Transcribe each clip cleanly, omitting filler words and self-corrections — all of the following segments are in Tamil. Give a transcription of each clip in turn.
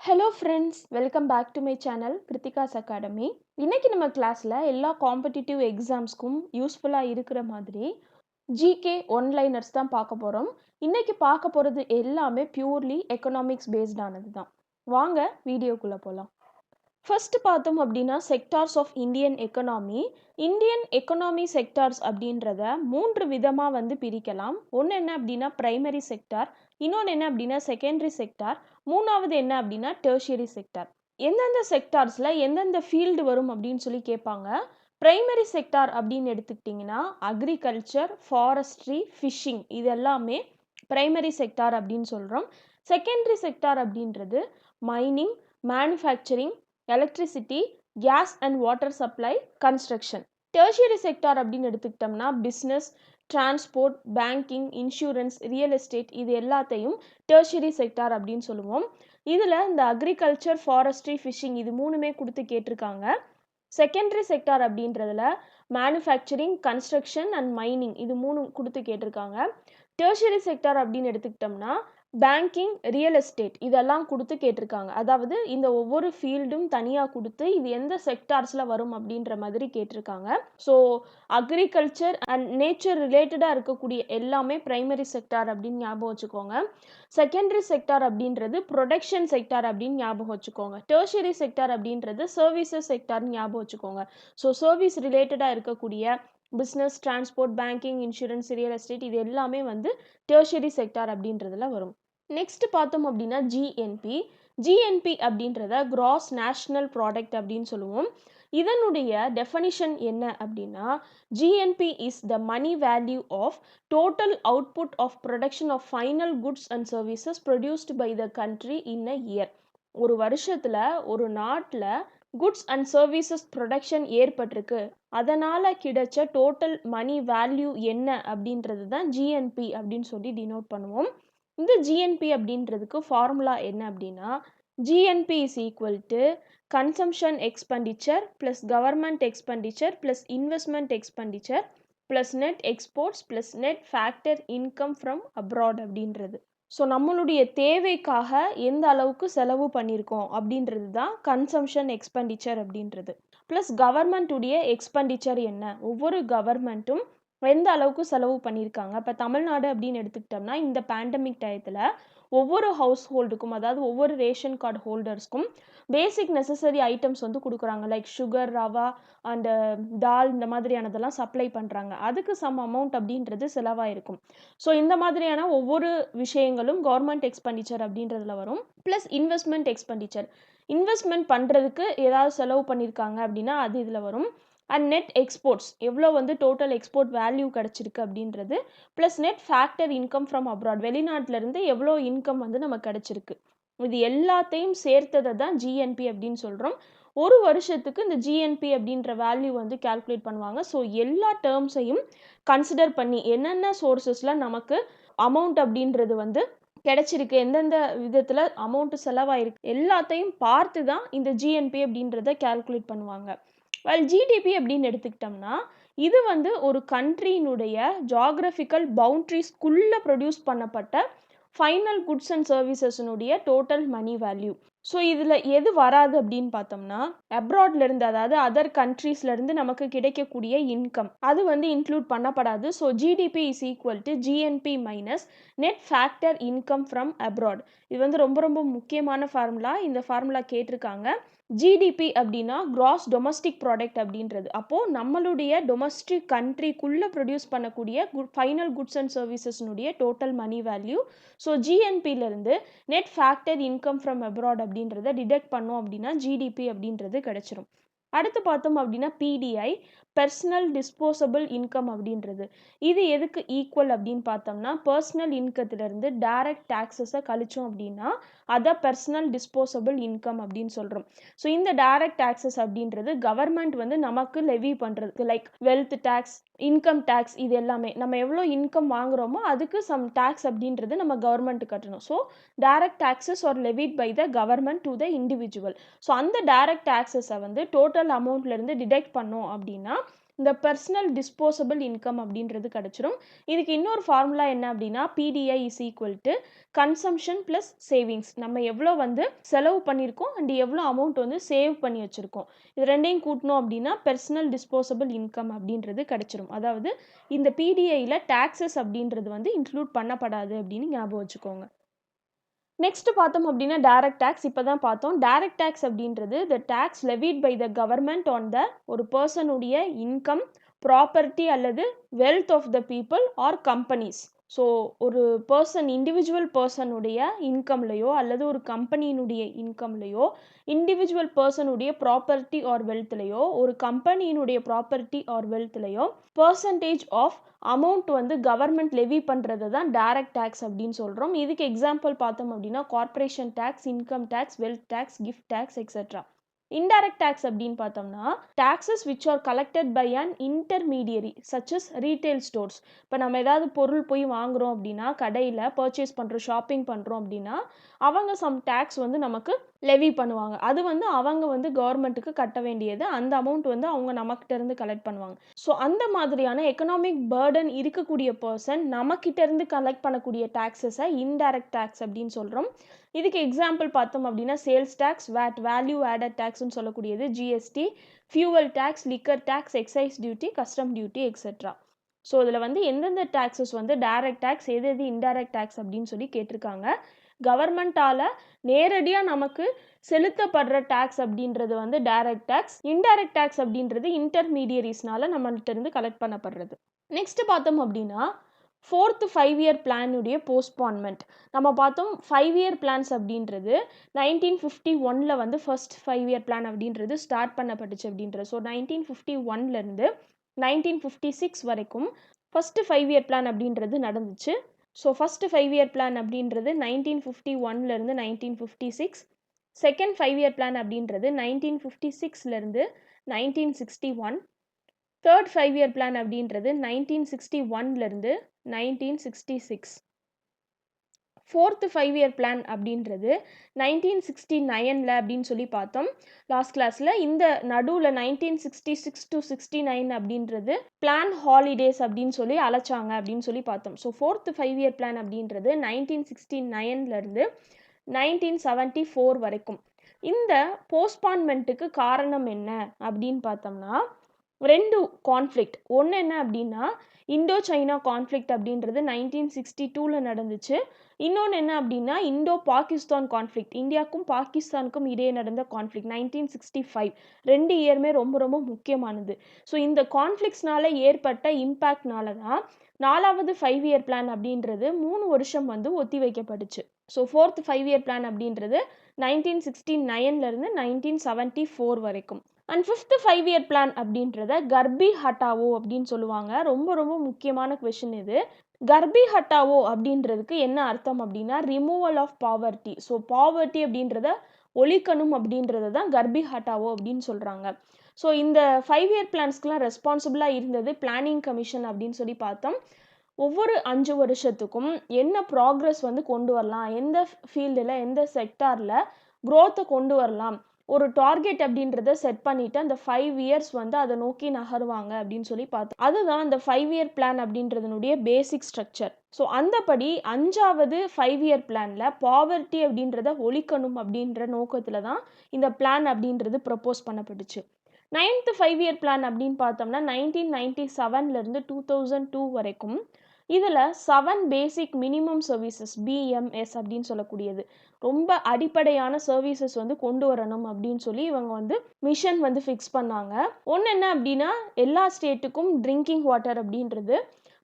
Hello friends, welcome back to my channel Kiruthika's academy. இன்னைக்கு நம்ம கிளாஸில் எல்லா காம்படிட்டிவ் எக்ஸாம்ஸ்க்கும் யூஸ்ஃபுல்லாக இருக்கிற மாதிரி ஜிகே ஒன்லைனர்ஸ் தான் பார்க்க போகிறோம். இன்னைக்கு பார்க்க போகிறது எல்லாமே பியூர்லி எக்கனாமிக்ஸ் பேஸ்டானது தான். வாங்க வீடியோக்குள்ளே போகலாம். ஃபர்ஸ்ட் பார்த்தோம் அப்படின்னா sectors of Indian economy. Indian economy sectors அப்படின்றத 3 விதமாக பிரிக்கலாம். ஒன்று என்ன அப்படின்னா பிரைமரி செக்டார், இன்னொன்று என்ன அப்படின்னா செகண்டரி செக்டார், மூணாவது என்ன அப்படின்னா டெர்ஷியரி செக்டார். எந்தெந்த செக்டார்ஸில் எந்தெந்த ஃபீல்டு வரும் அப்படின்னு சொல்லி கேட்பாங்க. பிரைமரி செக்டார் அப்படின்னு எடுத்துக்கிட்டிங்கன்னா அக்ரிகல்ச்சர், ஃபாரஸ்ட்ரி, ஃபிஷிங் இது எல்லாமே பிரைமரி செக்டார் அப்படின்னு சொல்கிறோம். செகண்டரி செக்டார் அப்படின்றது mining, manufacturing, electricity, gas and water supply, construction. Tertiary sector அப்படின்னு எடுத்துக்கிட்டோம்னா business, transport, banking, insurance, real estate இது எல்லாத்தையும் டெர்ஷியரி செக்டார் அப்படின்னு சொல்லுவோம். இதில் இந்த அக்ரிகல்ச்சர், ஃபாரஸ்ட்ரி, ஃபிஷிங் இது மூணுமே கொடுத்து கேட்டிருக்காங்க. செகண்டரி செக்டார் அப்படின்றதுல மேனுஃபேக்சரிங், கன்ஸ்ட்ரக்ஷன் அண்ட் மைனிங் இது மூணு கொடுத்து கேட்டிருக்காங்க. டெர்ஷியரி செக்டார் அப்படின்னு எடுத்துக்கிட்டோம்னா பேங்கிங், ரியல் எஸ்டேட் இதெல்லாம் கொடுத்து கேட்டிருக்காங்க. அதாவது இந்த ஒவ்வொரு ஃபீல்டும் தனியாக கொடுத்து இது எந்த செக்டார்ஸில் வரும் அப்படின்ற மாதிரி கேட்டிருக்காங்க. ஸோ அக்ரிகல்ச்சர் அண்ட் நேச்சர் ரிலேட்டடாக இருக்கக்கூடிய எல்லாமே பிரைமரி செக்டார் அப்படின்னு ஞாபகம் வச்சுக்கோங்க. செகண்டரி செக்டார் அப்படின்றது ப்ரொடக்ஷன் செக்டார் அப்படின்னு ஞாபகம் வச்சுக்கோங்க. டெர்ஷியரி செக்டார் அப்படின்றது சர்வீசஸ் செக்டார்னு ஞாபகம் வச்சுக்கோங்க. ஸோ சர்வீஸ் ரிலேட்டடாக இருக்கக்கூடிய business, transport, banking, insurance, real estate இது எல்லாமே டெர்ஷியரி செக்டார் அப்படின்றதுல வரும். நெக்ஸ்ட் பார்த்தோம் அப்படின்னா ஜிஎன்பி. ஜிஎன்பி அப்படின்றத கிராஸ் நேஷ்னல் ப்ராடக்ட் அப்படின்னு சொல்லுவோம். இதனுடைய டெஃபனிஷன் என்ன அப்படின்னா GNP is the money value of total output of production of final goods and services produced by the country in a year. ஒரு வருஷத்தில் ஒரு நாட்டில் குட்ஸ் அண்ட் சர்வீசஸ் ப்ரொடக்ஷன் ஏற்பட்டிருக்கு, அதனால் கிடைச்ச டோட்டல் மணி வேல்யூ என்ன அப்படின்றது தான் ஜிஎன்பி அப்படின்னு சொல்லி டினோட் பண்ணுவோம். இந்த ஜிஎன்பி அப்படின்றதுக்கு ஃபார்முலா என்ன அப்படின்னா GNP is equal to consumption expenditure plus government expenditure plus investment expenditure plus net exports plus net factor income from abroad அப்படின்றது. ஸோ நம்மளுடைய தேவைக்காக எந்த அளவுக்கு செலவு பண்ணியிருக்கோம் அப்படின்றது தான் கன்சம்ஷன் எக்ஸ்பெண்டிச்சர் அப்படின்றது. ப்ளஸ் கவர்மெண்ட்டுடைய எக்ஸ்பெண்டிச்சர் என்ன, ஒவ்வொரு கவர்மெண்ட்டும் எந்த அளவுக்கு செலவு பண்ணியிருக்காங்க. இப்போ தமிழ்நாடு அப்படின்னு எடுத்துக்கிட்டோம்னா இந்த பேண்டமிக் டயத்தில் ஒவ்வொரு ஹவுஸ் ஹோல்டுக்கும், அதாவது ஒவ்வொரு ரேஷன் கார்டு ஹோல்டர்ஸ்க்கும் பேசிக் நெசசரி ஐட்டம்ஸ் கொடுக்குறாங்க. லைக் சுகர், ரவா அண்ட் தால் இந்த மாதிரியானதெல்லாம் சப்ளை பண்ணுறாங்க. அதுக்கு சம் அமௌண்ட் அப்படின்றது செலவாயிருக்கும். ஸோ இந்த மாதிரியான ஒவ்வொரு விஷயங்களும் கவர்மெண்ட் எக்ஸ்பெண்டிச்சர் அப்படின்றதுல வரும். ப்ளஸ் இன்வெஸ்ட்மெண்ட் எக்ஸ்பெண்டிச்சர், இன்வெஸ்ட்மெண்ட் பண்ணுறதுக்கு ஏதாவது செலவு பண்ணியிருக்காங்க அப்படின்னா அது இதில் வரும். அண்ட் நெட் எக்ஸ்போர்ட்ஸ் எவ்வளோ டோட்டல் எக்ஸ்போர்ட் வேல்யூ கிடச்சிருக்கு அப்படின்றது, plus net factor income from abroad வெளிநாட்டிலேருந்து எவ்வளோ இன்கம் நமக்கு கிடச்சிருக்கு, இது எல்லாத்தையும் சேர்த்ததை தான் ஜிஎன்பி அப்படின்னு சொல்கிறோம். ஒரு வருஷத்துக்கு இந்த ஜிஎன்பி அப்படின்ற வேல்யூ கால்குலேட் பண்ணுவாங்க. ஸோ எல்லா டேர்ம்ஸையும் கன்சிடர் பண்ணி என்னென்ன சோர்ஸஸில் நமக்கு அமௌண்ட் அப்படின்றது கிடைச்சிருக்கு, எந்தெந்த விதத்தில் அமௌண்ட்டு செலவாயிருக்கு எல்லாத்தையும் பார்த்து தான் இந்த ஜிஎன்பி அப்படின்றத கால்குலேட் பண்ணுவாங்க. ஜிடிபி அப்படின்னு எடுத்துக்கிட்டோம்னா இது ஒரு கண்ட்ரியினுடைய ஜாகிரபிக்கல் பவுண்ட்ரிஸ்குள்ளே ப்ரொடியூஸ் பண்ணப்பட்ட ஃபைனல் குட்ஸ் அண்ட் சர்வீசஸ்னுடைய டோட்டல் மணி வேல்யூ. ஸோ இதில் எது வராது அப்படின்னு பார்த்தோம்னா அப்ராட்லேருந்து, அதாவது அதர் கண்ட்ரீஸ்லேருந்து நமக்கு கிடைக்கக்கூடிய இன்கம் அது இன்க்ளூட் பண்ணப்படாது. So GDP is equal to GNP minus net factor income from abroad. இது ரொம்ப ரொம்ப முக்கியமான ஃபார்முலா. இந்த ஃபார்முலா கேட்டிருக்காங்க. ஜிடிபி அப்படின்னா கிராஸ் டொமஸ்டிக் ப்ராடக்ட் அப்படின்றது. அப்போது நம்மளுடைய டொமஸ்டிக் கண்ட்ரிக்குள்ளே ப்ரொடியூஸ் பண்ணக்கூடிய ஃபைனல் குட்ஸ் அண்ட் சர்வீசஸ்னுடைய டோட்டல் மணி வேல்யூ. ஸோ ஜிஎன்பியிலேருந்து net factor income from abroad அப்படின்றத டிடெக்ட் பண்ணோம் அப்படின்னா ஜிடிபி அப்படின்றது கிடச்சிரும். அடுத்து பார்த்தோம் அப்படின்னா பிடிஐ, பர்சனல் டிஸ்போசபிள் இன்கம் அப்படின்றது. இது எதுக்கு ஈக்குவல் அப்படின்னு பார்த்தோம்னா பர்சனல் இன்கத்திலேருந்து டைரக்ட் டேக்ஸஸை கழிச்சோம் அப்படின்னா அதை பர்சனல் டிஸ்போசபிள் இன்கம் அப்படின்னு சொல்கிறோம். ஸோ இந்த டைரக்ட் டேக்ஸஸ் அப்படின்றது கவர்மெண்ட் நமக்கு லெவி பண்ணுறது, like wealth tax, income tax இது எல்லாமே நம்ம எவ்வளோ இன்கம் வாங்குகிறோமோ அதுக்கு சம் டேக்ஸ் அப்படின்றது நம்ம கவர்மெண்ட் கட்டணும். So direct taxes are levied by the government to the individual. So அந்த டைரக்ட் டேக்ஸஸை டோட்டல் அமௌண்ட்லேருந்து டிடெக்ட் பண்ணோம் அப்படின்னா இந்த பர்சனல் டிஸ்போசபிள் இன்கம் அப்படின்றது கிடைச்சிரும். இதுக்கு இன்னொரு ஃபார்முலா என்ன அப்படின்னா PTI is equal to consumption plus savings. நம்ம எவ்வளோ வந்து செலவு பண்ணியிருக்கோம் அண்ட் எவ்வளோ அமௌண்ட் வந்து சேவ் பண்ணி வச்சுருக்கோம், இது ரெண்டையும் கூட்டணும் அப்படின்னா பர்சனல் டிஸ்போசபிள் இன்கம் அப்படின்றது கிடைச்சிரும். அதாவது இந்த பிடிஐயில் டாக்ஸஸ் அப்படின்றது வந்து இன்க்ளூட் பண்ணப்படாது அப்படின்னு ஞாபகம் வச்சுக்கோங்க. நெக்ஸ்ட் பார்த்தோம் அப்படின்னா டைரக்ட் டேக்ஸ். இப்போ தான் பார்த்தோம். டைரக்ட் டேக்ஸ் அப்படின்றது the tax levied by the government on the ஒரு பர்சனுடைய இன்கம், ப்ராப்பர்ட்டி அல்லது wealth of the people or companies. So ஒரு இண்டிவிஜுவல் பர்சனுடைய இன்கம்லையோ அல்லது ஒரு கம்பெனியினுடைய இன்கம்லையோ, இண்டிவிஜுவல் பர்சனுடைய ப்ராப்பர்ட்டி ஆர் வெல்த்லையோ, ஒரு கம்பெனியினுடைய ப்ராப்பர்ட்டி ஆர் வெல்த்லையோ பர்சன்டேஜ் ஆஃப் அமௌண்ட் வந்து கவர்மெண்ட் லெவி பண்ணுறது தான் டைரக்ட் டேக்ஸ் அப்படின்னு சொல்கிறோம். இதுக்கு எக்ஸாம்பிள் பார்த்தோம் அப்படின்னா corporation tax, income tax, wealth tax, gift tax etcetera. Indirect tax அப்படின்னு பார்த்தோம்னா taxes which are collected by an intermediary such as retail stores. இப்போ நம்ம ஏதாவது பொருள் போய் வாங்குகிறோம் அப்படின்னா, கடையில் பர்ச்சேஸ் பண்ணுறோம், ஷாப்பிங் பண்ணுறோம் அப்படின்னா அவங்க சம் டேக்ஸ் வந்து நமக்கு லெவி பண்ணுவாங்க. அது வந்து அவங்க வந்து கவர்மெண்ட்டுக்கு கட்ட வேண்டியது. அந்த அமௌண்ட் வந்து அவங்க நம்மக்கிட்ட இருந்து கலெக்ட் பண்ணுவாங்க. ஸோ அந்த மாதிரியான எக்கனாமிக் பர்டன் இருக்கக்கூடிய பர்சன் நம்மக்கிட்ட இருந்து கலெக்ட் பண்ணக்கூடிய டாக்ஸஸை இன்டைரக்ட் டேக்ஸ் அப்படின்னு சொல்கிறோம். இதுக்கு எக்ஸாம்பிள் பார்த்தோம் அப்படின்னா sales tax, VAT value added டேக்ஸ்னு சொல்லக்கூடியது, GST, fuel tax, liquor tax, excise duty, custom duty etcetera. So இதில் வந்து எந்தெந்த டேக்ஸஸ் வந்து டைரக்ட் டேக்ஸ், எது இன்டைரக்ட் டேக்ஸ் அப்படின்னு சொல்லி கேட்டிருக்காங்க. கவர்மெண்ட்டால் நேரடியாக நமக்கு செலுத்தப்படுற டேக்ஸ் அப்படின்றது வந்து டைரக்ட் டேக்ஸ். இன்டைரக்ட் டேக்ஸ் அப்படின்றது இன்டர்மீடியரிஸ்னால நம்மள்கிட்ட இருந்து கலெக்ட் பண்ணப்படுறது. நெக்ஸ்ட் பார்த்தோம் அப்படின்னா 4th 5-year பிளானுடைய போஸ்ட்பான்மெண்ட். நம்ம பார்த்தோம் 5-year பிளான்ஸ் அப்படின்றது 1951 வந்து ஃபர்ஸ்ட் 5-year பிளான் அப்படின்றது ஸ்டார்ட் பண்ணப்பட்டுச்சு அப்படின்றது. ஸோ 1951 1956 வரைக்கும் ஃபர்ஸ்ட் 5-year பிளான் அப்படின்றது நடந்துச்சு. ஸோ ஃபர்ஸ்ட் 5-year பிளான் அப்படின்றது 1951 1956. செகண்ட் 5-year பிளான் அப்படின்றது 1956 1961. தேர்ட் 5-year பிளான் அப்படின்றது 1961 1966. ஃபோர்த் 5-year பிளான் அப்படின்றது 1969 அப்படின்னு சொல்லி பார்த்தோம் லாஸ்ட் கிளாஸில். இந்த நடுவில் 1966 to 69 அப்படின்றது பிளான் ஹாலிடேஸ் அப்படின்னு சொல்லி அழைச்சாங்க அப்படின்னு சொல்லி பார்த்தோம். ஸோ ஃபோர்த் 5-year பிளான் அப்படின்றது 1969 1974 வரைக்கும். இந்த போஸ்ட்பான்மெண்ட்டுக்கு காரணம் என்ன அப்படின்னு பார்த்தோம்னா 2 கான்ஃப்ளிக்ட். ஒன்று என்ன அப்படின்னா இண்டோ சைனா கான்ஃப்ளிக்ட் அப்படின்றது 1962 நடந்துச்சு. இன்னொன்று என்ன அப்படின்னா இண்டோ பாகிஸ்தான் கான்ஃப்ளிக்ட், இந்தியாவுக்கும் பாகிஸ்தானுக்கும் இடையே நடந்த கான்ஃப்ளிக்ட் 1965. 2 இயருமே ரொம்ப ரொம்ப முக்கியமானது. ஸோ இந்த கான்ஃப்ளிக்ட்ஸ்னால ஏற்பட்ட இம்பேக்ட்னால தான் 4வது 5-year பிளான் அப்படின்றது 3 வருஷம் வந்து ஒத்தி வைக்கப்பட்டுச்சு. ஸோ ஃபோர்த் 5-year பிளான் அப்படின்றது 1969 1974 வரைக்கும். அண்ட் ஃபிஃப்த் 5-year பிளான் அப்படின்றத கர்பி ஹட்டாவோ அப்படின்னு சொல்லுவாங்க. ரொம்ப ரொம்ப முக்கியமான கொஷின் இது. கர்பி ஹட்டாவோ அப்படின்றதுக்கு என்ன அர்த்தம் அப்படின்னா removal of poverty. So poverty அப்படின்றத ஒழிக்கணும் அப்படின்றது தான் கர்பி ஹட்டாவோ அப்படின்னு சொல்கிறாங்க. ஸோ இந்த 5-year பிளான்ஸ்க்குலாம் ரெஸ்பான்சிபிளாக இருந்தது பிளானிங் கமிஷன் அப்படின்னு சொல்லி பார்த்தோம். ஒவ்வொரு 5 வருஷத்துக்கும் என்ன ப்ராக்ரஸ் வந்து கொண்டு வரலாம், எந்த ஃபீல்டில் எந்த செக்டாரில் க்ரோத்தை கொண்டு வரலாம், ஒரு டார்கெட் அப்படின்றத செட் பண்ணிவிட்டு அந்த 5 இயர்ஸ் வந்து அதை நோக்கி நகருவாங்க அப்படின்னு சொல்லி பார்த்தோம். அதுதான் அந்த 5-year பிளான் அப்படின்றதனுடைய பேசிக் ஸ்ட்ரக்சர். ஸோ அந்தபடி 5வது 5-year பிளானில் பாவர்ட்டி அப்படின்றத ஒழிக்கணும் அப்படின்ற நோக்கத்தில் தான் இந்த பிளான் அப்படின்றது ப்ரப்போஸ் பண்ணப்பட்டுச்சு. 9th 5-year பிளான் அப்படின்னு பார்த்தோம்னா 1997 2002 வரைக்கும். இதில் 7 பேசிக் மினிமம் சர்வீசஸ் பிஎம்எஸ் அப்படின்னு சொல்லக்கூடியது ரொம்ப அடிப்படையான சர்வீசஸ் வந்து கொண்டு வரணும் அப்படின்னு சொல்லி இவங்க வந்து மிஷன் வந்து ஃபிக்ஸ் பண்ணாங்க. ஒன்று என்ன அப்படின்னா எல்லா ஸ்டேட்டுக்கும் ட்ரிங்கிங் வாட்டர் அப்படின்றது,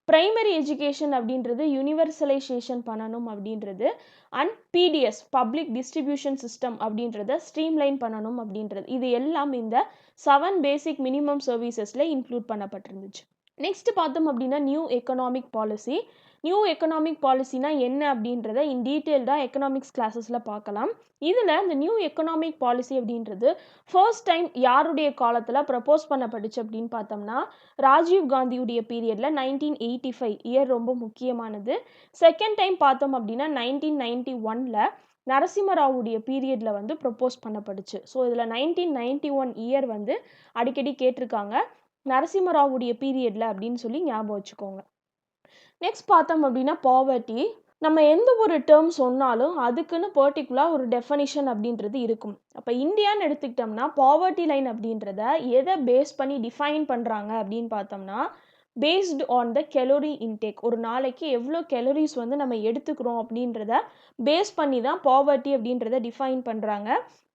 பிரைமரி எஜுகேஷன் அப்படின்றது யூனிவர்சலைசேஷன் பண்ணணும் அப்படின்றது, and PDS public distribution system அப்படின்றத ஸ்ட்ரீம்லைன் பண்ணணும் அப்படின்றது. இது எல்லாம் இந்த 7 பேசிக் மினிமம் சர்வீசஸில் இன்க்ளூட் பண்ணப்பட்டிருந்துச்சு. நெக்ஸ்ட் பார்த்தோம் அப்படின்னா new economic policy. New economic பாலிசினா என்ன அப்படின்றத இன் டீட்டெயில்டாக எக்கனாமிக்ஸ் கிளாஸஸில் பார்க்கலாம். இதில் இந்த நியூ எக்கனாமிக் பாலிசி அப்படின்றது ஃபர்ஸ்ட் டைம் யாருடைய காலத்தில் ப்ரப்போஸ் பண்ணப்பட்டுச்சு அப்படின்னு பார்த்தோம்னா ராஜீவ் காந்தியுடைய பீரியடில் 1985 இயர் ரொம்ப முக்கியமானது. செகண்ட் டைம் பார்த்தோம் அப்படின்னா 1991 நரசிம்மராவுடைய பீரியடில் வந்து ப்ரப்போஸ் பண்ணப்பட்டுச்சு. ஸோ இதில் 1991 இயர் வந்து அடிக்கடி கேட்டிருக்காங்க. நரசிம்மராவுடைய பீரியட்ல அப்படின்னு சொல்லி ஞாபகம் வச்சுக்கோங்க. நெக்ஸ்ட் பார்த்தோம் அப்படின்னா பாவர்ட்டி. நம்ம எந்த ஒரு டேர்ம் சொன்னாலும் அதுக்குன்னு பர்ட்டிகுலர் ஒரு டெஃபனிஷன் அப்படின்றது இருக்கும். அப்போ இந்தியான்னு எடுத்துக்கிட்டோம்னா பாவர்ட்டி லைன் அப்படின்றத எதை பேஸ் பண்ணி டிஃபைன் பண்ணுறாங்க அப்படின்னு பார்த்தோம்னா based on the calorie intake. ஒரு நாளைக்கு எவ்வளோ கெலோரிஸ் வந்து நம்ம எடுத்துக்கிறோம் அப்படின்றத பேஸ் பண்ணி தான் பாவர்ட்டி அப்படின்றத டிஃபைன் பண்ணுறாங்க.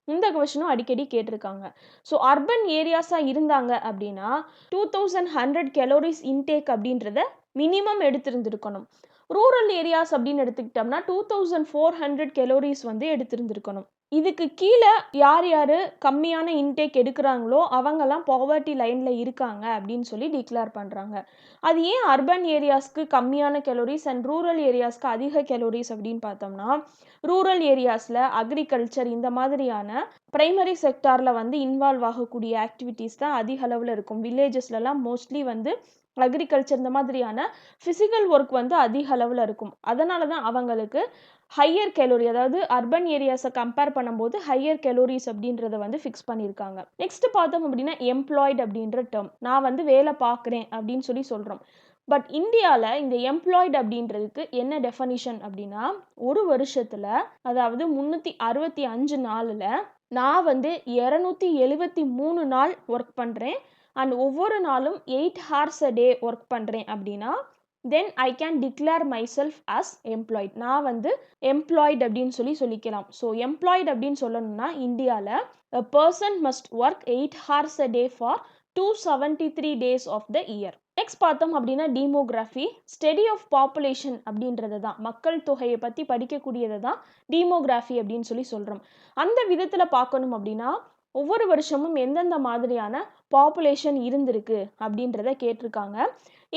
இந்த கொஷனும் அடிக்கடி கேட்டிருக்காங்க. ஸோ அர்பன் ஏரியாஸாக இருந்தாங்க அப்படின்னா 2100 கெலோரிஸ் இன்டேக் அப்படின்றத மினிமம் எடுத்திருந்திருக்கணும். ரூரல் ஏரியாஸ் அப்படின்னு எடுத்துக்கிட்டோம்னா 2400 கெலோரிஸ் வந்து எடுத்திருந்திருக்கணும். இதுக்கு கீழே யார் யார் கம்மியான இன்டேக் எடுக்கிறாங்களோ அவங்கெல்லாம் பாவர்ட்டி லைனில் இருக்காங்க அப்படின்னு சொல்லி டிக்ளேர் பண்ணுறாங்க. அது ஏன் அர்பன் ஏரியாஸ்க்கு கம்மியான கெலோரிஸ் அண்ட் ரூரல் ஏரியாஸ்க்கு அதிக கெலோரிஸ் அப்படின்னு பார்த்தோம்னா ரூரல் ஏரியாஸில் அக்ரிகல்ச்சர் இந்த மாதிரியான பிரைமரி செக்டாரில் வந்து இன்வால்வ் ஆகக்கூடிய ஆக்டிவிட்டீஸ் தான் அதிக அளவில் இருக்கும். வில்லேஜஸ்லலாம் மோஸ்ட்லி வந்து அக்ரிகல்ச்சர் இந்த மாதிரியான ஃபிசிக்கல் ஒர்க் வந்து அதிக அளவில் இருக்கும். அதனால தான் அவங்களுக்கு ஹையர் கெலோரி, அதாவது அர்பன் ஏரியாஸை கம்பேர் பண்ணும்போது ஹையர் கெலோரிஸ் அப்படின்றத வந்து ஃபிக்ஸ் பண்ணியிருக்காங்க. நெக்ஸ்ட் பார்த்தோம் அப்படின்னா எம்ப்ளாய்டு அப்படின்ற டேர்ம். நான் வந்து வேலை பார்க்குறேன் அப்படின்னு சொல்லி சொல்கிறோம். பட் இந்தியாவில் இந்த எம்ப்ளாய்டு அப்படின்றதுக்கு என்ன டெஃபனிஷன் அப்படின்னா ஒரு வருஷத்தில், அதாவது 365 நாளில் நான் வந்து 273 நாள் ஒர்க் பண்ணுறேன் அண்ட் ஒவ்வொரு நாளும் 8 hours a day ஒர்க் பண்ணுறேன் அப்படின்னா then I can declare myself as employed. நான் வந்து எம்ப்ளாய்டு அப்படின்னு சொல்லிக்கலாம். ஸோ எம்ப்ளாய்டு அப்படின்னு சொல்லணும்னா இந்தியாவில் a person must work 8 hours a day for 273 days of the year. Next பார்த்தோம் அப்படின்னா டீமோகிராஃபி. ஸ்டடி ஆஃப் பாப்புலேஷன் அப்படின்றது தான், மக்கள் தொகையை பற்றி படிக்கக்கூடியதை தான் டீமோகிராஃபி அப்படின்னு சொல்கிறோம். அந்த விதத்தில் பார்க்கணும் அப்படின்னா ஒவ்வொரு வருஷமும் எந்தெந்த மாதிரியான பாப்புலேஷன் இருந்திருக்கு அப்படின்றத கேட்டிருக்காங்க.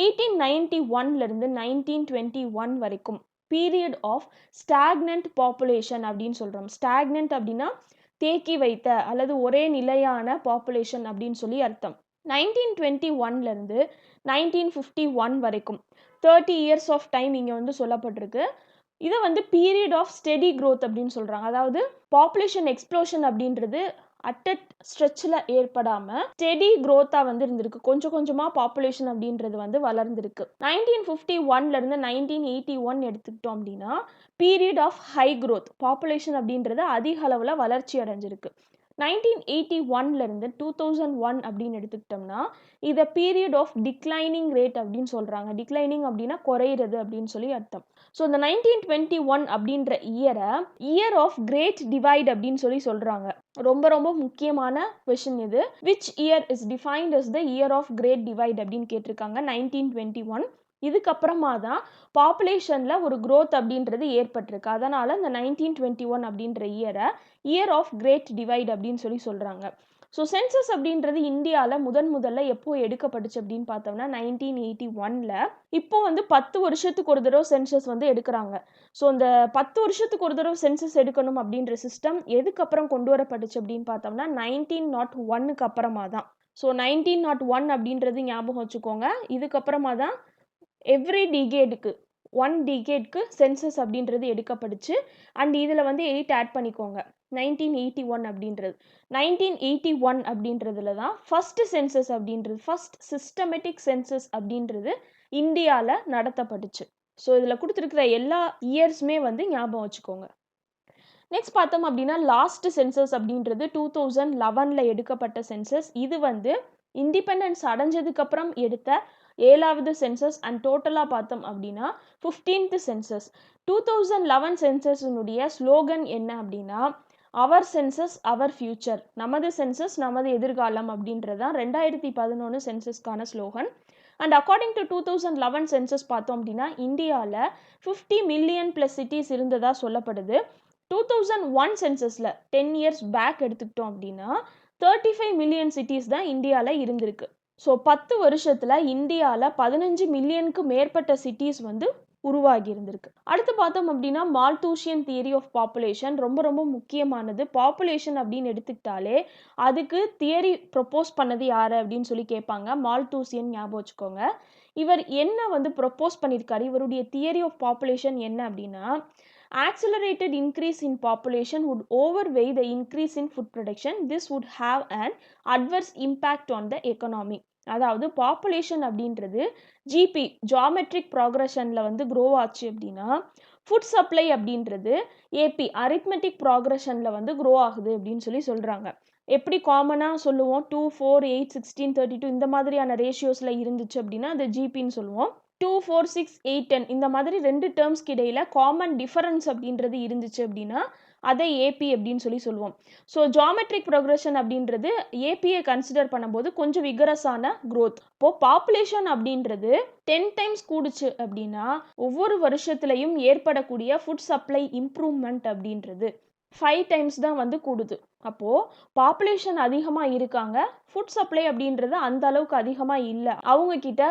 1891 1921 வரைக்கும் பீரியட் ஆஃப் ஸ்டாக்னன்ட் பாப்புலேஷன் அப்படின்னு சொல்கிறோம். ஸ்டாக்னன்ட் அப்படின்னா தேக்கி வைத்த அல்லது ஒரே நிலையான பாப்புலேஷன் அப்படின்னு சொல்லி அர்த்தம். 1921 1951 வரைக்கும் 30 years ஆஃப் டைம் இங்கே வந்து சொல்லப்பட்டிருக்கு. இதை வந்து பீரியட் ஆஃப் ஸ்டெடி க்ரோத் அப்படின்னு சொல்கிறாங்க. அதாவது பாப்புலேஷன் எக்ஸ்ப்ளோஷன் அப்படின்றது அட் ஸ்ட்ரெச்சில் ஏற்படாமல் ஸ்டெடி க்ரோத்தாக வந்து இருந்திருக்கு. கொஞ்சம் கொஞ்சமாக பாப்புலேஷன் அப்படின்றது வந்து வளர்ந்துருக்கு. 1951 1981 எடுத்துக்கிட்டோம் அப்படின்னா period of high growth, population அப்படின்றது அதிக அளவில் வளர்ச்சி அடைஞ்சிருக்கு. 1981 2001 அப்படின்னு எடுத்துக்கிட்டோம்னா இதை பீரியட் ஆஃப் டிக்ளைனிங் ரேட் அப்படின்னு சொல்கிறாங்க. டிக்ளைனிங் அப்படின்னா குறையிறது அப்படின்னு சொல்லி அர்த்தம். ஸோ இந்த 1921 அப்படின்ற இயர் ஆஃப் கிரேட் டிவைட் அப்படின்னு சொல்கிறாங்க. ரொம்ப ரொம்ப முக்கியமான கொஷின் இது. Which year is defined as the year of great divide அப்படின்னு கேட்டிருக்காங்க. 1921. இதுக்கப்புறமா தான் பாப்புலேஷனில் ஒரு க்ரோத் அப்படின்றது ஏற்பட்டிருக்கு. அதனால் இந்த 1921 அப்படின்ற இயர் ஆஃப் கிரேட் டிவைட் அப்படின்னு சொல்கிறாங்க. ஸோ சென்சஸ் அப்படின்றது இந்தியாவில் முதல்ல எப்போ எடுக்கப்பட்டுச்சு அப்படின்னு பார்த்தோம்னா 1981. இப்போ வந்து 10 வருஷத்துக்கு ஒரு தடவை சென்சஸ் வந்து எடுக்கிறாங்க. ஸோ இந்த 10 வருஷத்துக்கு ஒரு தடவை சென்சஸ் எடுக்கணும் அப்படின்ற சிஸ்டம் எதுக்கப்புறம் கொண்டு வரப்பட்டுச்சு அப்படின்னு பார்த்தோம்னா 1901 அப்புறமா தான். ஸோ 1901 அப்படின்றது ஞாபகம் வச்சுக்கோங்க. இதுக்கப்புறமா தான் எவ்ரி டிகேடுக்கு 1 டிகேட்க்கு சென்சஸ் அப்படின்றது எடுக்கப்பட்டுச்சு. அண்ட் இதில் வந்து 8 ஆட் பண்ணிக்கோங்க. 1981 அப்படின்றது 1981 அப்படின்றதுல தான் ஃபர்ஸ்ட் சென்சஸ் அப்படின்றது, ஃபர்ஸ்ட் சிஸ்டமேட்டிக் சென்சஸ் அப்படின்றது இந்தியாவில் நடத்தப்பட்டுச்சு. ஸோ இதில் கொடுத்துருக்கிற எல்லா இயர்ஸுமே வந்து ஞாபகம் வச்சுக்கோங்க. நெக்ஸ்ட் பார்த்தோம் அப்படின்னா லாஸ்ட் சென்சஸ் அப்படின்றது 2011 எடுக்கப்பட்ட சென்சஸ். இது வந்து இண்டிபெண்டன்ஸ் அடைஞ்சதுக்கப்புறம் எடுத்த 7வது சென்சஸ் அண்ட் டோட்டலாக பார்த்தோம் அப்படின்னா 15th சென்சஸ். 2011 சென்சஸினுடைய ஸ்லோகன் என்ன அப்படின்னா அவர் சென்சஸ் அவர் ஃபியூச்சர், நமது சென்சஸ் நமது எதிர்காலம் அப்படின்றதான் 2011 சென்சஸ்க்கான slogan. And according to 2011 census பார்த்தோம் அப்படின்னா இந்தியாவில் 50 million+ சிட்டிஸ் இருந்ததாக சொல்லப்படுது. 2001 சென்சஸில் 10 years பேக் எடுத்துக்கிட்டோம் அப்படின்னா 35 million சிட்டிஸ் தான் இந்தியாவில் இருந்திருக்கு. ஸோ 10 வருஷத்தில் இந்தியாவில் 15 மில்லியனுக்கு மேற்பட்ட சிட்டிஸ் வந்து உருவாகி இருந்திருக்கு. அடுத்து பார்த்தோம் அப்படின்னா மால்தூஷியன் தியரி ஆஃப் பாப்புலேஷன் ரொம்ப ரொம்ப முக்கியமானது. பாப்புலேஷன் அப்படின்னு எடுத்துக்கிட்டாலே அதுக்கு தியரி ப்ரொப்போஸ் பண்ணது யார் அப்படின்னு சொல்லி கேட்பாங்க. மால்தூசியன் ஞாபகம் வச்சுக்கோங்க. இவர் என்ன வந்து ப்ரொப்போஸ் பண்ணியிருக்காரு, இவருடைய தியரி ஆஃப் பாப்புலேஷன் என்ன அப்படின்னா accelerated increase in population would overweigh the increase in food production. This would have an adverse impact on the economy. அதாவது பாப்புலேஷன் அப்படின்றது ஜிபி ஜியோமெட்ரிக் ப்ராக்ரஷன்ல வந்து க்ரோ ஆச்சு அப்படின்னா, ஃபுட் சப்ளை அப்படின்றது ஏபி அரித்மெட்டிக் ப்ராக்ரஷன்ல வந்து க்ரோ ஆகுது அப்படின்னு சொல்றாங்க. எப்படி காமனா சொல்லுவோம் 2, 4, 8, 16, 32 இந்த மாதிரியான ரேஷியோஸ்ல இருந்துச்சு அப்படின்னா அது ஜிபின்னு சொல்லுவோம். 2, 4, 6, 8, 10 இந்த மாதிரி 2 டேர்ம்ஸ்க்கு இடையில காமன் டிஃபரன்ஸ் அப்படின்றது இருந்துச்சு அப்படின்னா அதை ஏபி அப்படின்னு சொல்லுவோம். ஸோ ஜியோமெட்ரிக் ப்ரோக்ரஷன் அப்படின்றது ஏபியை கன்சிடர் பண்ணும்போது கொஞ்சம் விகரஸான growth. இப்போ பாப்புலேஷன் அப்படின்றது 10 டைம்ஸ் கூடுச்சு அப்படின்னா ஒவ்வொரு வருஷத்துலையும் ஏற்படக்கூடிய ஃபுட் சப்ளை இம்ப்ரூவ்மெண்ட் அப்படின்றது 5 டைம்ஸ் தான் வந்து கூடுது. அப்போ பாப்புலேஷன் அதிகமா இருக்காங்க, ஃபுட் சப்ளை அப்படின்றது அந்த அளவுக்கு அதிகமா இல்ல. அவங்க கிட்ட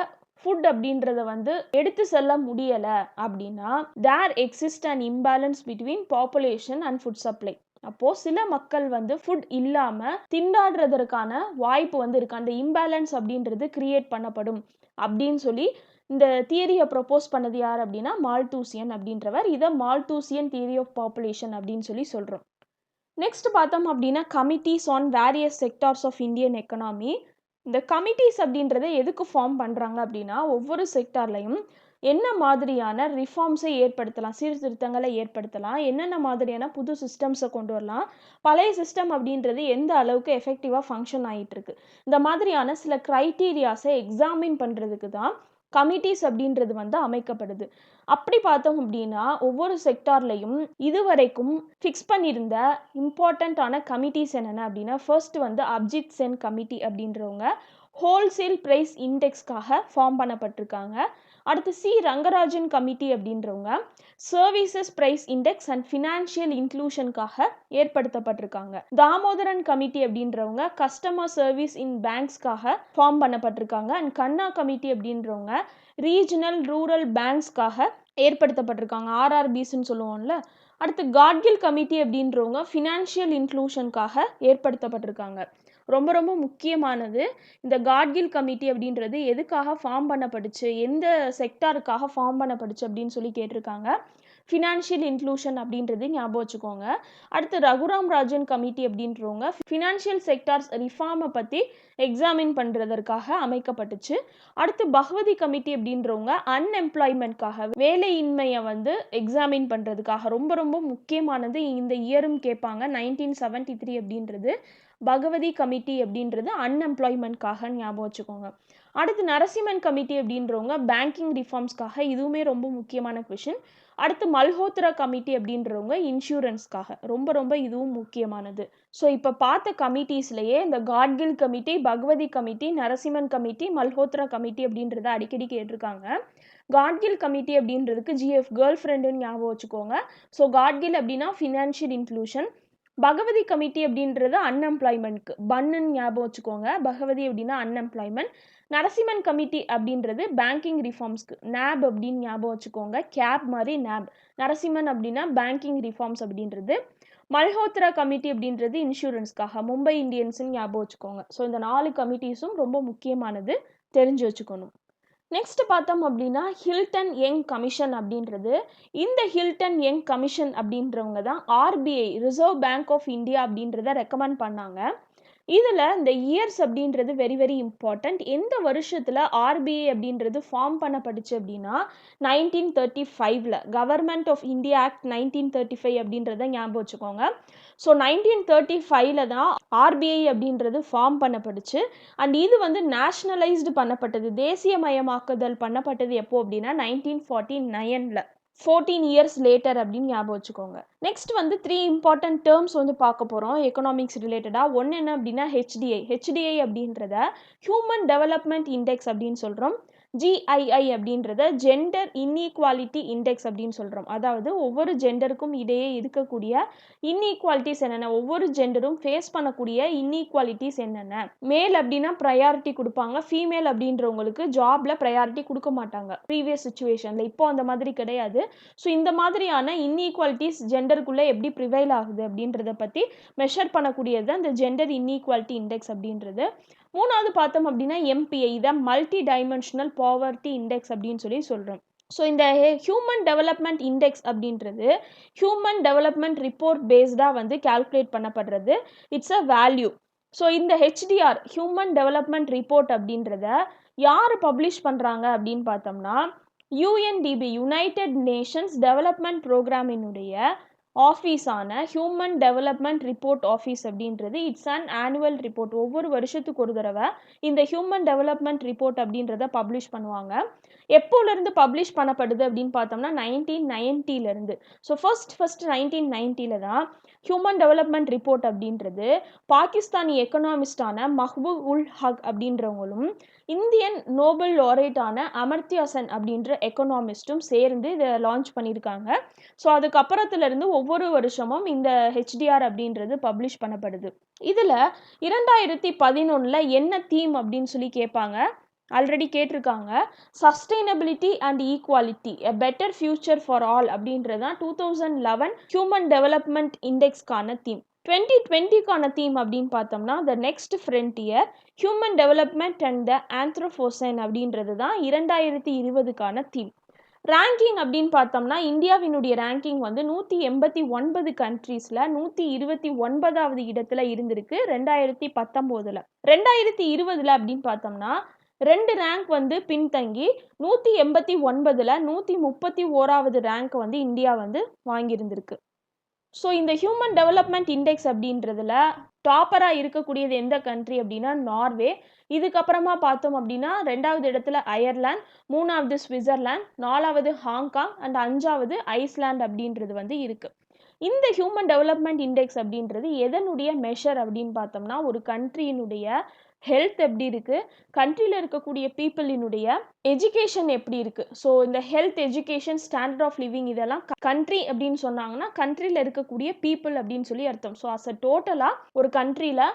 ஃபுட் அப்படின்றத வந்து எடுத்து செல்ல முடியல அப்படின்னா there exist an imbalance between population and food supply. அப்போ சில மக்கள் வந்து ஃபுட் இல்லாம திண்டாடுறதற்கான வாய்ப்பு வந்து இருக்கு. அந்த இம்பேலன்ஸ் அப்படின்றது கிரியேட் பண்ணப்படும் அப்படின்னு இந்த தியரியை ப்ரொபோஸ் பண்ணது யார் அப்படின்னா மால்தூசியன் அப்படின்றவர். இதை மால்தூசியன் தியரி ஆஃப் பாப்புலேஷன் அப்படின்னு சொல்றோம். நெக்ஸ்ட் பார்த்தோம் அப்படின்னா committees on various sectors of Indian economy. இந்த கமிட்டிஸ் அப்படின்றத எதுக்கு ஃபார்ம் பண்ணுறாங்க அப்படின்னா ஒவ்வொரு செக்டார்லையும் என்ன மாதிரியான ரிஃபார்ம்ஸை ஏற்படுத்தலாம், சீர்திருத்தங்களை ஏற்படுத்தலாம், என்னென்ன மாதிரியான புது சிஸ்டம்ஸை கொண்டு வரலாம், பழைய சிஸ்டம் அப்படின்றது எந்த அளவுக்கு எஃபெக்டிவாக ஃபங்க்ஷன் ஆகிட்டு இருக்கு, இந்த மாதிரியான சில க்ரைட்டீரியாஸை எக்ஸாமின் பண்ணுறதுக்கு தான் கமிட்டிஸ் அப்படின்றது வந்து அமைக்கப்படுது. அப்படி பார்த்தோம் அப்படின்னா ஒவ்வொரு செக்டார்லையும் இதுவரைக்கும் ஃபிக்ஸ் பண்ணியிருந்த இம்பார்ட்டண்ட்டான கமிட்டிஸ் என்னென்ன அப்படின்னா ஃபர்ஸ்ட் வந்து அப்ஜித் சென் கமிட்டி அப்படின்றவங்க ஹோல்சேல் ப்ரைஸ் இண்டெக்ஸ்க்காக ஃபார்ம் பண்ணப்பட்டிருக்காங்க. அடுத்து சி ரங்கராஜன் கமிட்டி அப்படின்றவங்க services price index and financial இன்க்ளூஷனுக்காக ஏற்படுத்தப்பட்டிருக்காங்க. தாமோதரன் கமிட்டி அப்படின்றவங்க கஸ்டமர் சர்வீஸ் இன் பேங்க்ஸ்க்காக ஃபார்ம் பண்ணப்பட்டிருக்காங்க. அண்ட் கண்ணா கமிட்டி அப்படின்றவங்க ரீஜனல் ரூரல் பேங்க்ஸ்க்காக ஏற்படுத்தப்பட்டிருக்காங்க, ஆர்ஆர்பிஸ்ன்னு சொல்லுவோம்ல. அடுத்து காட்கில் கமிட்டி அப்படின்றவங்க ஃபினான்ஷியல் இன்க்ளூஷனுக்காக ஏற்படுத்தப்பட்டிருக்காங்க. ரொம்ப ரொம்ப முக்கியமானது இந்த காட்கில் கமிட்டி அப்படின்றது எதுக்காக ஃபார்ம் பண்ணப்பட்டுச்சு, எந்த செக்டாருக்காக ஃபார்ம் பண்ணப்பட்டுச்சு அப்படின்னு கேட்டிருக்காங்க. ஃபினான்ஷியல் இன்க்ளூஷன் அப்படின்றது ஞாபகம் வச்சுக்கோங்க. அடுத்து ரகுராம் ராஜன் கமிட்டி அப்படின்றவங்க ஃபினான்ஷியல் செக்டார்ஸ் ரிஃபார்மை பற்றி எக்ஸாமின் பண்ணுறதற்காக அமைக்கப்பட்டுச்சு. அடுத்து பகவதி கமிட்டி அப்படின்றவங்க அன்எம்ப்ளாய்மெண்ட்காக வேலையின்மையை வந்து எக்ஸாமின் பண்ணுறதுக்காக ரொம்ப ரொம்ப முக்கியமானது. இந்த இயரும் கேட்பாங்க 1973 அப்படின்றது பகவதி கமிட்டி அப்படின்றது அன்எம்ப்ளாய்மெண்ட்காக ஞாபகம் வச்சுக்கோங்க. அடுத்து நரசிம்மன் கமிட்டி அப்படின்றவங்க பேங்கிங் ரிஃபார்ம்ஸ்க்காக, இதுவுமே ரொம்ப முக்கியமான கொஷின். அடுத்து மல்ஹோத்ரா கமிட்டி அப்படின்றவங்க இன்சூரன்ஸ்க்காக, ரொம்ப ரொம்ப இதுவும் முக்கியமானது. ஸோ இப்போ பார்த்த கமிட்டிஸ்லேயே இந்த Gadgil committee, Bhagwati committee, Narasimhan committee, Malhotra committee அப்படின்றத அடிக்கடி கேட்டிருக்காங்க. காட்கில் கமிட்டி அப்படின்றதுக்கு ஜிஎஃப் கேர்ள் ஃப்ரெண்டுன்னு ஞாபகம் வச்சுக்கோங்க. ஸோ காட்கில் அப்படின்னா ஃபினான்ஷியல் இன்க்ளூஷன், பகவதி கமிட்டி அப்படின்றது அன்எம்ப்ளாய்மெண்ட்க்கு பன்னுன்னு ஞாபகம் வச்சுக்கோங்க. பகவதி அப்படின்னா அன்எம்ப்ளாய்மெண்ட். நரசிம்மன் கமிட்டி அப்படின்றது பேங்கிங் ரிஃபார்ம்ஸ்க்கு நேப் அப்படின்னு ஞாபகம் வச்சுக்கோங்க. கேப் மாதிரி நேப். நரசிம்மன் அப்படின்னா பேங்கிங் ரிஃபார்ம்ஸ் அப்படின்றது. மல்ஹோத்ரா கமிட்டி அப்படின்றது இன்சூரன்ஸ்க்காக மும்பை இந்தியன்ஸ்ன்னு ஞாபகம் வச்சுக்கோங்க. ஸோ இந்த 4 கமிட்டிஸும் ரொம்ப முக்கியமானது, தெரிஞ்சு வச்சுக்கணும். நெக்ஸ்ட் பார்த்தோம் அப்படின்னா ஹில்டன் யங் கமிஷன் அப்படின்றது. இந்த ஹில்டன் யங் கமிஷன் அப்படின்றவங்க தான் RBI Reserve Bank of India அப்படின்றத ரெக்கமெண்ட் பண்ணாங்க. இதில் இந்த இயர்ஸ் அப்படின்றது வெரி வெரி இம்பார்ட்டண்ட். எந்த வருஷத்தில் ஆர்பிஐ அப்படின்றது ஃபார்ம் பண்ணப்பட்டுச்சு அப்படின்னா 1935 கவர்மெண்ட் ஆஃப் இந்தியா ஆக்ட் 1935 அப்படின்றத ஞாபகம் வச்சுக்கோங்க. ஸோ 1935 தான் ஆர்பிஐ அப்படின்றது ஃபார்ம் பண்ணப்பட்டுச்சு. அண்ட் இது வந்து நேஷ்னலைஸ்டு பண்ணப்பட்டது, தேசியமயமாக்குதல் பண்ணப்பட்டது எப்போ அப்படின்னா 1949 14 இயர்ஸ் லேட்டர் அப்படின்னு ஞாபகம் வச்சுக்கோங்க. நெக்ஸ்ட் வந்து 3 இம்பார்ட்டன்ட் டேர்ம்ஸ் வந்து பார்க்க போகிறோம் எக்கனாமிக்ஸ் ரிலேட்டடாக. ஒன்று என்ன அப்படின்னா ஹெச்டிஐ அப்படின்றத ஹியூமன் டெவலப்மெண்ட் இண்டெக்ஸ் அப்படின்னு சொல்கிறோம். ஜிஐஐ அப்படின்றத ஜெண்டர் இன்இக்வாலிட்டி இண்டெக்ஸ் அப்படின்னு சொல்கிறோம். அதாவது ஒவ்வொரு ஜெண்டருக்கும் இடையே இருக்கக்கூடிய இன்இக்வாலிட்டிஸ் என்னென்ன, ஒவ்வொரு ஜெண்டரும் ஃபேஸ் பண்ணக்கூடிய இன்இக்வாலிட்டிஸ் என்னென்ன. மேல் அப்படின்னா ப்ரையாரிட்டி கொடுப்பாங்க, ஃபீமேல் அப்படின்றவங்களுக்கு ஜாப்ல ப்ரையாரிட்டி கொடுக்க மாட்டாங்க ப்ரீவியஸ் சுச்சுவேஷனில். இப்போ அந்த மாதிரி கிடையாது. ஸோ இந்த மாதிரியான இன்இக்வாலிட்டிஸ் ஜெண்டருக்குள்ளே எப்படி ப்ரிவைல் ஆகுது அப்படின்றத பற்றி மெஷர் பண்ணக்கூடியது தான் இந்த ஜெண்டர் இன்இக்வாலிட்டி இண்டெக்ஸ் அப்படின்றது. மூணாவது பார்த்தோம் அப்படின்னா எம்பிஐ, இதான் மல்டி டைமென்ஷனல் பாவர்ட்டி இண்டெக்ஸ் அப்படின்னு சொல்கிறோம். ஸோ இந்த ஹியூமன் டெவலப்மெண்ட் இண்டெக்ஸ் அப்படின்றது ஹியூமன் டெவலப்மெண்ட் ரிப்போர்ட் பேஸ்டாக வந்து கால்குலேட் பண்ணப்படுறது. It's a value. ஸோ இந்த ஹெச்டிஆர் ஹியூமன் டெவலப்மெண்ட் ரிப்போர்ட் அப்படின்றத யார் பப்ளிஷ் பண்ணுறாங்க அப்படின்னு பார்த்தோம்னா யூஎன்டிபி யுனைடெட் நேஷன்ஸ் டெவலப்மெண்ட் ப்ரோக்ராமினுடைய ஆஃபீஸான ஹியூமன் டெவலப்மெண்ட் ரிப்போர்ட் ஆஃபீஸ் அப்படின்றது இட்ஸ் அன் ஆனுவல் ரிப்போர்ட். ஒவ்வொரு வருஷத்துக்கு ஒரு தடவை இந்த ஹியூமன் டெவலப்மெண்ட் ரிப்போர்ட் அப்படின்றத பப்ளிஷ் பண்ணுவாங்க. எப்போலேருந்து பப்ளிஷ் பண்ணப்படுது அப்படின்னு பார்த்தோம்னா 1990லேருந்து. ஸோ ஃபர்ஸ்ட் 1990ல் தான் ஹியூமன் டெவலப்மெண்ட் ரிப்போர்ட் அப்படின்றது பாகிஸ்தானி எக்கனாமிஸ்டான மஹ்பூப் உல் ஹக் அப்படின்றவங்களும் இந்தியன் நோபல் லாரேட்டான அமர்த்தியா சென் அப்படின்ற எக்கனாமிஸ்ட்டும் சேர்ந்து இதை லான்ச் பண்ணியிருக்காங்க. ஸோ அதுக்கப்புறத்துலேருந்து ஒவ்வொரு வருஷமும் இந்த ஹெச்டிஆர் அப்படின்றது பப்ளிஷ் பண்ணப்படுது. இதில் 2011 என்ன தீம் அப்படின்னு சொல்லி கேட்பாங்க, ஆல்ரெடி கேட்டிருக்காங்க. Sustainability and equality a better future for all அப்படின்றது தான் 2011 ஹியூமன் டெவலப்மெண்ட் இண்டெக்ஸ்க்கான தீம். 2020க்கான தீம் அப்படின்னு பார்த்தோம்னா the next frontier human development and the Anthropocene அப்படின்றது தான் 2020க்கான தீம். ரேங்கிங் அப்படின்னு பார்த்தோம்னா இந்தியாவினுடைய ரேங்கிங் வந்து 189 கண்ட்ரீஸில் 129வது இடத்துல இருந்திருக்கு 2019. 2020 அப்படின்னு பார்த்தோம்னா 2 ரேங்க் வந்து பின்தங்கி 189ல் 131வது ரேங்க் வந்து இந்தியா வந்து வாங்கியிருந்திருக்கு. ஸோ இந்த ஹியூமன் டெவலப்மெண்ட் இண்டெக்ஸ் அப்படின்றதுல டாப்பராக இருக்கக்கூடியது எந்த கண்ட்ரி அப்படின்னா நார்வே. இதுக்கப்புறமா பார்த்தோம் அப்படின்னா 2வது இடத்துல அயர்லாந்து, 3வது ஸ்விட்சர்லாந்து, 4வது ஹாங்காங் அண்ட் 5வது ஐஸ்லாந்து அப்படின்றது வந்து இருக்குது. இந்த ஹியூமன் டெவலப்மெண்ட் இண்டெக்ஸ் அப்படின்றது எதனுடைய மெஷர் அப்படின்னு பார்த்தோம்னா ஒரு கண்ட்ரியினுடைய ஹெல்த் எப்படி இருக்குது, கண்ட்ரியில் இருக்கக்கூடிய பீப்புளினுடைய எஜுகேஷன் எப்படி இருக்குது. ஸோ இந்த health, education, standard of living இதெல்லாம் கண்ட்ரி அப்படின்னு சொன்னாங்கன்னா கண்ட்ரியில் இருக்கக்கூடிய பீப்புள் அப்படின்னு சொல்லி அர்த்தம். ஸோ அஸ் அ டோட்டலாக ஒரு கண்ட்ரியில்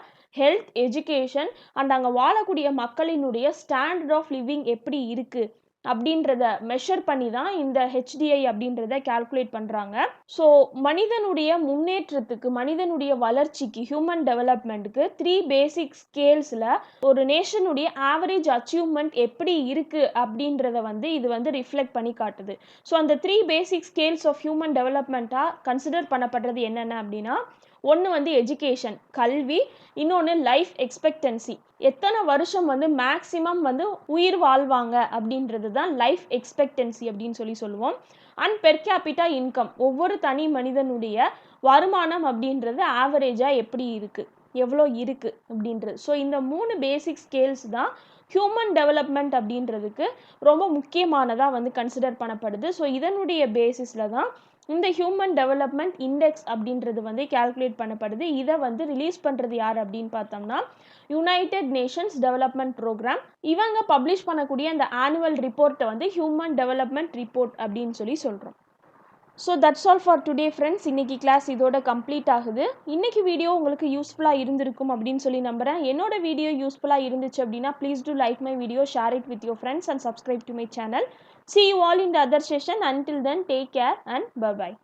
ஹெல்த், எஜுகேஷன் அண்ட் அங்கே வாழக்கூடிய மக்களினுடைய ஸ்டாண்டர்ட் ஆஃப் லிவிங் எப்படி இருக்குது அப்படின்றத மெஷர் பண்ணி தான் இந்த ஹெச்டிஐ அப்படின்றத கால்குலேட் பண்ணுறாங்க. ஸோ மனிதனுடைய முன்னேற்றத்துக்கு, மனிதனுடைய வளர்ச்சிக்கு, ஹியூமன் டெவலப்மெண்ட்டுக்கு 3 பேசிக் ஸ்கேல்ஸில் ஒரு நேஷனுடைய ஆவரேஜ் அச்சீவ்மெண்ட் எப்படி இருக்குது அப்படின்றத வந்து இது வந்து ரிஃப்ளெக்ட் பண்ணி காட்டுது. ஸோ அந்த 3 பேசிக் ஸ்கேல்ஸ் ஆஃப் ஹியூமன் டெவலப்மெண்ட்டாக கன்சிடர் பண்ணப்படுறது என்னென்ன அப்படின்னா ஒன்று வந்து எஜுகேஷன் கல்வி, இன்னொன்று லைஃப் எக்ஸ்பெக்டன்சி எத்தனை வருஷம் வந்து மேக்ஸிமம் வந்து உயிர் வாழ்வாங்க அப்படின்றது தான் லைஃப் எக்ஸ்பெக்டன்சி அப்படின்னு சொல்லி சொல்லுவோம். அண்ட் பெர் கேபிட்டா இன்கம் ஒவ்வொரு தனி மனிதனுடைய வருமானம் அப்படின்றது ஆவரேஜாக எப்படி இருக்குது, எவ்வளோ இருக்குது அப்படின்றது. ஸோ இந்த 3 பேசிக் ஸ்கேல்ஸ் தான் ஹியூமன் டெவலப்மெண்ட் அப்படின்றதுக்கு ரொம்ப முக்கியமானதாக வந்து கன்சிடர் பண்ணப்படுது. ஸோ இதனுடைய பேசிஸில் தான் இந்த ஹியூமன் டெவலப்மெண்ட் இண்டெக்ஸ் அப்படின்றது வந்து கால்குலேட் பண்ணப்படுது. இதை வந்து ரிலீஸ் பண்ணுறது யார் அப்படின்னு பார்த்தோம்னா யுனைடெட் நேஷன்ஸ் டெவலப்மெண்ட் ப்ரோக்ராம். இவங்க பப்ளிஷ் பண்ணக்கூடிய அந்த ஆனுவல் ரிப்போர்ட்டை வந்து ஹியூமன் டெவலப்மெண்ட் ரிப்போர்ட் அப்படின்னு சொல்லி சொல்கிறோம். So that's all for today friends. இன்றைக்கி கிளாஸ் இதோட கம்ப்ளீட் ஆகுது. இன்றைக்கி வீடியோ உங்களுக்கு யூஸ்ஃபுல்லாக இருந்திருக்கும் அப்படின்னு சொல்லி நம்புகிறேன். என்னோட வீடியோ யூஸ்ஃபுல்லாக இருந்துச்சு அப்படின்னா please do like my video, share it with your friends and subscribe to my channel. See you all in the other session. Until then, take care and bye-bye.